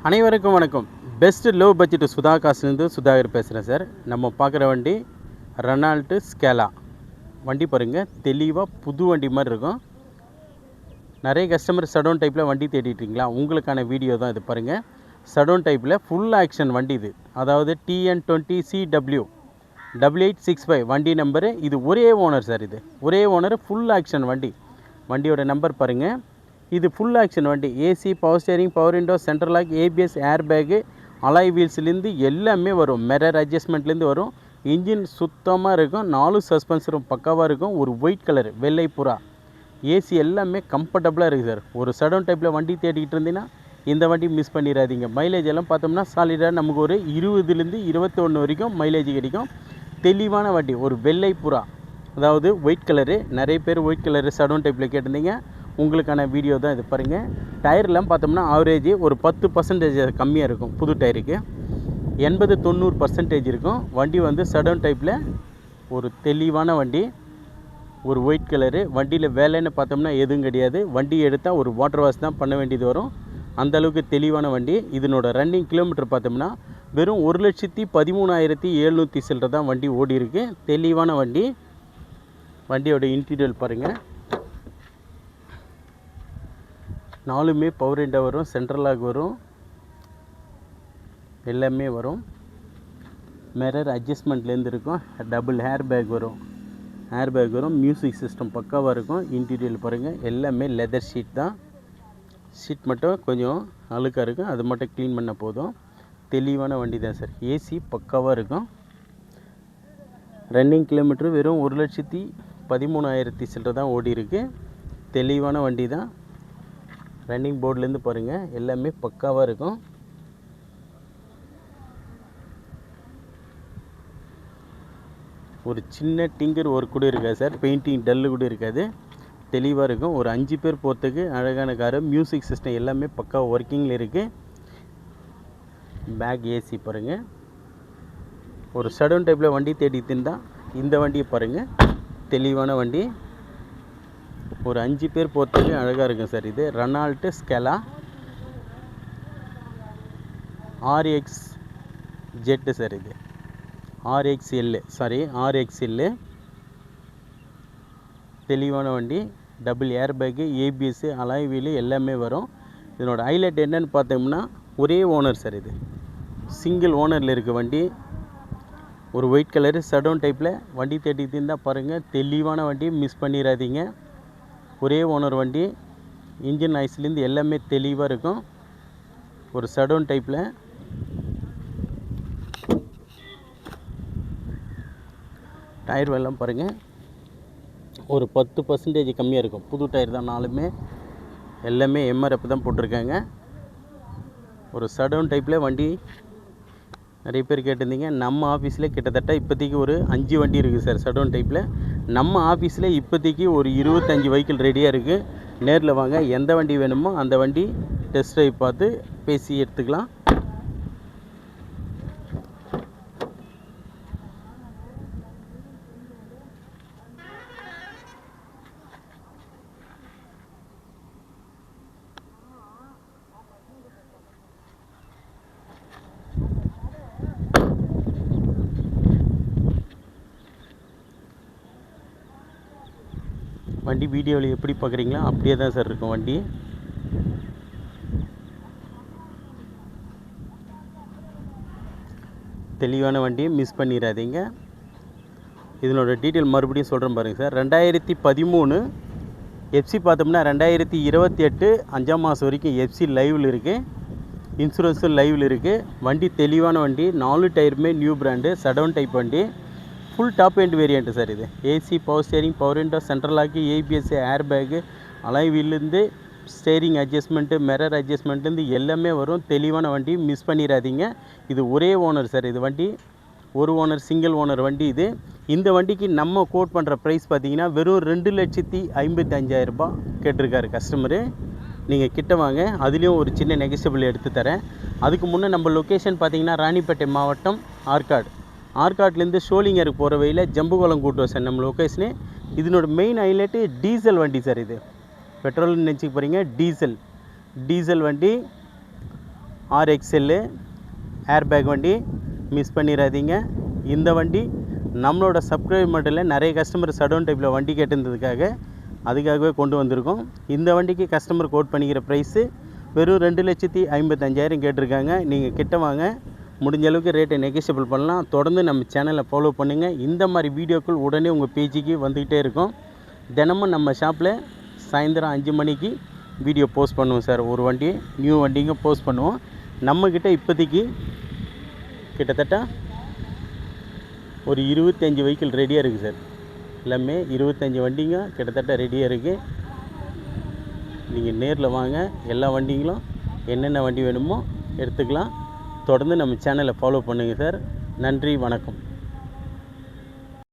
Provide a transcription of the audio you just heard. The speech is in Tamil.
அனைவருக்கும் வணக்கம். பெஸ்ட் லோ பட்ஜெட் சுதா காசுலேருந்து சுதாகர் பேசுகிறேன் சார். நம்ம பார்க்குற வண்டி ரெனால்ட்டு ஸ்கேலா வண்டி பாருங்கள், தெளிவாக புது வண்டி மாதிரி இருக்கும். நிறைய கஸ்டமர் சடோன் டைப்பில் வண்டி தேடிட்டுருங்களா, உங்களுக்கான வீடியோ தான் இது. பாருங்கள், சடோன் டைப்பில் ஃபுல் ஆக்ஷன் வண்டி இது. அதாவது TN20CW 8865 வண்டி நம்பரு. இது ஒரே ஓனர் சார். இது ஒரே ஓனர், ஃபுல் ஆக்ஷன் வண்டி. வண்டியோட நம்பர் பாருங்கள். இது ஃபுல் ஆக்ஷன் வண்டி. AC, power steering, power window, central lock, ABS, air bag, alloy வீல்ஸ்லேருந்து எல்லாமே வரும். மிரர் அட்ஜஸ்ட்மெண்ட்லேருந்து வரும். இன்ஜின் சுத்தமாக இருக்கும். 4 சஸ்பென்சரும் பக்காவாக இருக்கும். ஒரு ஒயிட் கலர் வெள்ளை புறா. ஏசி எல்லாமே கம்ஃபர்டபுளாக இருக்குது சார். ஒரு சடோன் டைப்பில் வண்டி தேடிக்கிட்டு இருந்தீங்கன்னா இந்த வண்டி மிஸ் பண்ணிடாதீங்க. மைலேஜ் எல்லாம் பார்த்தோம்னா சாலிடாக நமக்கு ஒரு 20லேருந்து 21 வரைக்கும் மைலேஜ் கிடைக்கும். தெளிவான வண்டி, ஒரு வெள்ளை புறா, அதாவது ஒயிட் கலரு. நிறைய பேர் ஒயிட் கலரு சடோன் டைப்பில் கேட்டிருந்தீங்க, உங்களுக்கான வீடியோ தான் இது. பாருங்கள், டயர்லாம் பார்த்தோம்னா ஆவரேஜ் ஒரு 10% கம்மியாக இருக்கும். புது டயருக்கு 80-90% இருக்கும். வண்டி வந்து சடோன் டைப்பில் ஒரு தெளிவான வண்டி, ஒரு ஒயிட் கலரு. வண்டியில் வேலைன்னு பார்த்தோம்னா எதுவும் கிடையாது. வண்டி எடுத்தால் ஒரு வாட்டர் வாஷ் தான் பண்ண வேண்டியது வரும். அந்தளவுக்கு தெளிவான வண்டி. இதனோட ரன்னிங் கிலோமீட்டர் பார்த்தோம்னா வெறும் 1,13,700 சில்லரை தான் வண்டி ஓடி இருக்கு. தெளிவான வண்டி. வண்டியோட இன்டீரியர் பாருங்கள், 4மே பவர் விண்டோ வரும், சென்ட்ரல் லாக் வரும், எல்லாமே வரும். மிரர் அட்ஜஸ்ட்மெண்ட்லேருந்து இருக்கும். டபுள் ஹேர் பேக் வரும். மியூசிக் சிஸ்டம் பக்காவாக இருக்கும். இன்டீரியர் பாருங்கள், எல்லாமே லெதர் ஷீட் தான். ஷீட் மட்டும் கொஞ்சம் அழுக்காக இருக்கும், அது மட்டும் க்ளீன் பண்ண போதும். தெளிவான வண்டி தான் சார். ஏசி பக்காவாக இருக்கும். ரன்னிங் கிலோமீட்டர் வெறும் 1,13,000 சில்லரை தான் ஓடி இருக்கு. தெளிவான வண்டி தான். ரன்னிங் போர்ட்லேருந்து பாருங்கள், எல்லாமே பக்காவாக இருக்கும். ஒரு சின்ன டிங்கர் ஒர்க் கூட இருக்காது சார். பெயிண்டிங் டல்லு கூட இருக்காது. தெளிவாக இருக்கும். ஒரு 5 பேர் போகிறதுக்கு அழகான காரு. மியூசிக் சிஸ்டம் எல்லாமே பக்கா ஒர்க்கிங்கில் இருக்குது. பேக் ஏசி பாருங்கள். ஒரு சடோன் டைப்பில் வண்டி தேடி தின்றால் இந்த வண்டியை பாருங்கள். தெளிவான வண்டி. ஒரு 5 பேர் போகிறதுக்கு அழகாக இருக்கும் சார். இது Renault Scala RX Z sir. இது RXL. தெளிவான வண்டி. Double air bag, ABS, alloy wheel எல்லாமே வரும். இதனோட ஹைலைட் என்னன்னு பார்த்தோம்னா ஒரே ஓனர் சார். இது சிங்கிள் ஓனரில் இருக்க வண்டி. ஒரு ஒயிட் கலரு சடோன் டைப்பில் வண்டி தேடிட்டு இருந்தால் பாருங்கள், தெளிவான வண்டி, மிஸ் பண்ணிடாதீங்க. ஒரே ஓனர் வண்டி. இன்ஜின் ஐஸ்லேருந்து எல்லாமே தெளிவாக இருக்கும். ஒரு சடோன் டைப்பில் டயர் எல்லாம் பாருங்கள், ஒரு 10% கம்மியாக இருக்கும். புது டயர் தான். 4மே எல்லாமே MRF தான் போட்டிருக்காங்க. ஒரு சடோன் டைப்பில் வண்டி நிறைய பேர் கேட்டிருந்தீங்க. நம்ம ஆஃபீஸில் கிட்டத்தட்ட இப்போதைக்கு ஒரு 5 வண்டி இருக்குது சார் சடோன் டைப்பில். நம்ம ஆஃபீஸில் இப்போதைக்கு ஒரு 25 வெஹிக்கிள் ரெடியாக இருக்குது. நேரில் வாங்க, எந்த வண்டி வேணுமோ அந்த வண்டி டெஸ்ட் ட்ரைவ் பார்த்து பேசி எடுத்துக்கலாம். வண்டி வீடியோவில் எப்படி பார்க்குறீங்களோ அப்படியே தான் சார் இருக்கும் வண்டி. தெளிவான வண்டி, மிஸ் பண்ணிடாதீங்க. இதனோட டீட்டெயில் மறுபடியும் சொல்கிறேன் பாருங்கள் சார். 2013 எஃப்சி பார்த்தோம்னா 2028 5ஆம் மாதம் வரைக்கும் எஃப்சி லைவில் இருக்குது. இன்சூரன்ஸும் லைவில் இருக்குது. வண்டி தெளிவான வண்டி. 4 டயருமே நியூ பிராண்டு, சடோன் டைப் வண்டி. Full top end variant sir. இது AC, power steering, power window, central lock, ABS, air bag, alloy வீல்லேருந்து ஸ்டேரிங் அட்ஜஸ்ட்மெண்ட்டு, மிரர் அட்ஜஸ்ட்மெண்ட்லேருந்து எல்லாமே வரும். தெளிவான வண்டி, மிஸ் பண்ணிடாதீங்க. இது ஒரே ஓனர் சார். இது வண்டி ஒரு ஓனர், சிங்கிள் ஓனர் வண்டி இது. இந்த வண்டிக்கு நம்ம கோட் பண்ணுற ப்ரைஸ் பார்த்தீங்கன்னா வெறும் 2,55,000 ரூபாய் கேட்டிருக்காரு கஸ்டமரு. நீங்கள் கிட்ட வாங்க, அதுலேயும் ஒரு சின்ன நெகசிபிள் எடுத்து தரேன். அதுக்கு முன்னே நம்ம லொக்கேஷன் பார்த்தீங்கன்னா ராணிப்பேட்டை மாவட்டம், ஆற்காட்லேருந்து ஷோலிங்கருக்கு போகிற வழியில் ஜம்புகுளம் கூட்டுவோம் சார் நம்ம லொக்கேஷனு. இதனோட மெயின் ஹைலைட்டு டீசல் வண்டி சார். இது பெட்ரோல்னு நினச்சிக்க போகிறீங்க, டீசல் வண்டி. RXL ஏர் பேக் வண்டி மிஸ் பண்ணிடாதீங்க. இந்த வண்டி நம்மளோட சப்ஸ்கிரைப் மட்டும் நிறைய கஸ்டமர் சடவுன் டைப்பில் வண்டி கேட்டிருந்ததுக்காக அதுக்காகவே கொண்டு வந்திருக்கோம். இந்த வண்டிக்கு கஸ்டமர் கோட் பண்ணிக்கிற ப்ரைஸு வெறும் 2,55,000 கேட்டிருக்காங்க. நீங்கள் கிட்ட வாங்க, முடிஞ்ச அளவுக்கு ரேட்டை நெகோஷியபிள் பண்ணலாம். தொடர்ந்து நம்ம சேனலை ஃபாலோ பண்ணுங்கள். இந்த மாதிரி வீடியோக்கள் உடனே உங்கள் பேஜுக்கு வந்துக்கிட்டே இருக்கும். தினமும் நம்ம ஷாப்பில் சாயந்தரம் 5 மணிக்கு வீடியோ போஸ்ட் பண்ணுவோம் சார். ஒரு வண்டி நியூ வண்டிங்க போஸ்ட் பண்ணுவோம். நம்மக்கிட்ட இப்போதைக்கு கிட்டத்தட்ட ஒரு 25 வெஹிக்கிள் ரெடியாக இருக்குது சார். எல்லாமே 25 வண்டிங்க கிட்டத்தட்ட ரெடியாக இருக்குது. நீங்கள் நேரில் வாங்க, எல்லா வண்டிங்களும் என்னென்ன வண்டி வேணுமோ எடுத்துக்கலாம். தொடர்ந்து நம்ம சேனலை ஃபாலோ பண்ணுங்கள் சார். நன்றி, வணக்கம்.